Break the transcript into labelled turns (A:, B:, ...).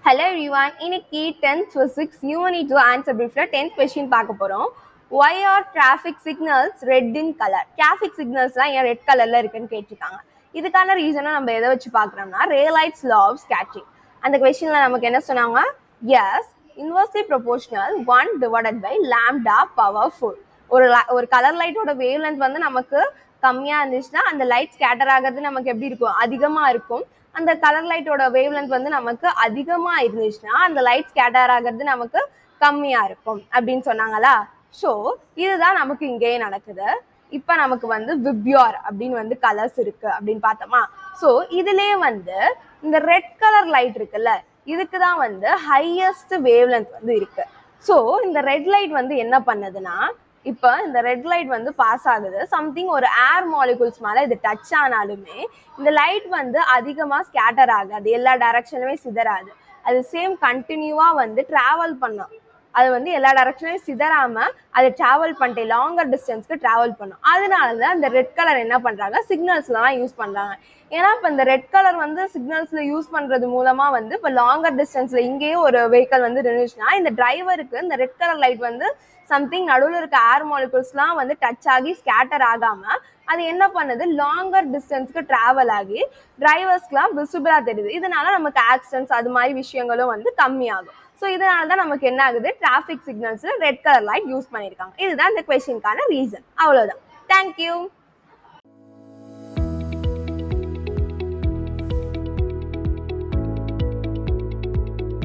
A: Hello everyone, இன்னைக்கு 10th physics unit 2 answer briefல 10th question பார்க்க போறோம். Why are traffic signals red in color? Traffic signalsலாம் ஏன் red கலர்ல இருக்குன்னு கேட்டிருக்காங்க. இதுக்கான ரீசனை நம்ம எதை வச்சு பார்க்கறோம்னா Rayleigh's law of scattering. அந்த கொஸ்டின்ல நமக்கு என்ன சொன்னாங்க? Yes, inversely proportional 1 divided by lambda power 4. ஒரு கலர் லைட்டோட வேவ் லென்த் வந்து நமக்கு கம்மியா இருந்துச்சுன்னா அந்த லைட் ஸ்கேட்டர் ஆகிறது நமக்கு எப்படி இருக்கும்? அதிகமா இருக்கும். அந்த கலர் லைட்டோட வேவ் லென்த் வந்து நமக்கு அதிகமா இருந்துச்சுன்னா அந்த லைட் ஸ்கேட்டர் ஆகிறது நமக்கு கம்மியா இருக்கும் அப்படின்னு சொன்னாங்களா. ஸோ இதுதான் நமக்கு இங்கேயே நடக்குது. இப்ப நமக்கு வந்து விப்யூர் அப்படின்னு வந்து கலர்ஸ் இருக்கு அப்படின்னு பார்த்தோமா. ஸோ இதுலயே வந்து இந்த ரெட் கலர் லைட் இருக்குல்ல, இதுக்கு தான் வந்து ஹையஸ்ட் வேவ் லென்த் வந்து இருக்கு. ஸோ இந்த ரெட் லைட் வந்து என்ன பண்ணுதுன்னா, இப்போ இந்த ரெட் லைட் வந்து பாஸ் ஆகுது, சம்திங் ஒரு ஏர் மாலிகுல்ஸ் மேலே இது டச் ஆனாலுமே இந்த லைட் வந்து அதிகமாக ஸ்கேட்டர் ஆகாது, எல்லா டைரக்ஷனுமே சிதறாது. அது சேம் கண்டினியூவாக வந்து ட்ராவல் பண்ணும். அது வந்து எல்லா டைரக்ஷனையும் சிதறாம அது ட்ராவல் பண்ணிட்டு லாங்கர் டிஸ்டன்ஸ்க்கு ட்ராவல் பண்ணும். அதனால தான் இந்த ரெட் கலர் என்ன பண்ணுறாங்க, சிக்னல்ஸ்லாம் யூஸ் பண்ணுறாங்க. ஏன்னா இப்போ இந்த ரெட் கலர் வந்து சிக்னல்ஸில் யூஸ் பண்ணுறது மூலமாக வந்து இப்போ லாங்கர் டிஸ்டன்ஸில் இங்கேயே ஒரு வெஹிக்கல் வந்து நின்றுச்சுன்னா இந்த டிரைவருக்கு இந்த ரெட் கலர் லைட் வந்து சம்திங் நடுவில் இருக்க ஏர் மாலிகுல்ஸ்லாம் வந்து டச் ஆகி ஸ்கேட்டர் ஆகாமல் அது என்ன பண்ணுது, லாங்கர் டிஸ்டன்ஸ்க்கு ட்ராவல் ஆகி டிரைவர்ஸ்க்குலாம் விசிபிளாக தெரியுது. இதனால நமக்கு ஆக்சிடென்ட்ஸ் அது மாதிரி விஷயங்களும் வந்து கம்மியாகும். ஸோ இதனால தான் நமக்கு என்ன ஆகுது, டிராஃபிக் சிக்னல்ஸில் ரெட் கலர் லைட் யூஸ் பண்ணியிருக்காங்க. இதுதான் இந்த கொஸ்டினுக்கான ரீசன். அவ்வளோதான். தேங்க்யூ.